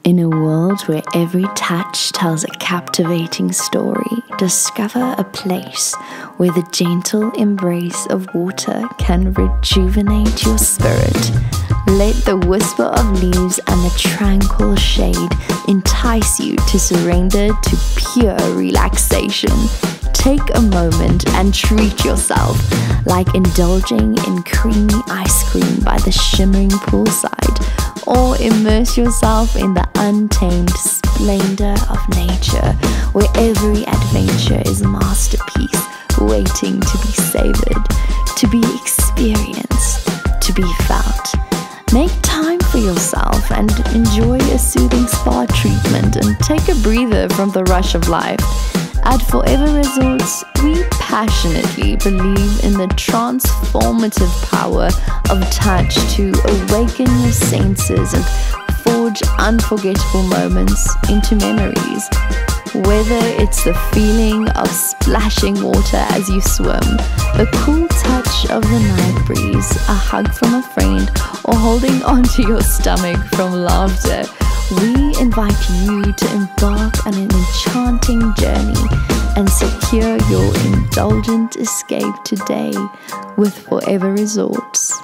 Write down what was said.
In a world where every touch tells a captivating story, discover a place where the gentle embrace of water can rejuvenate your spirit. Let the whisper of leaves and the tranquil shade entice you to surrender to pure relaxation. Take a moment and treat yourself, like indulging in creamy ice cream by the shimmering poolside, or immerse yourself in the untamed splendor of nature, where every adventure is a masterpiece waiting to be savored, to be experienced, to be felt. Make time for yourself and enjoy a soothing spa treatment and take a breather from the rush of life. At Forever Resorts, we passionately believe in the transformative power of touch to awaken your senses and forge unforgettable moments into memories. Whether it's the feeling of splashing water as you swim, the cool touch of the night breeze, a hug from a friend, or holding onto your stomach from laughter, we invite you to embark on an enchanting journey and secure your indulgent escape today with Forever Resorts.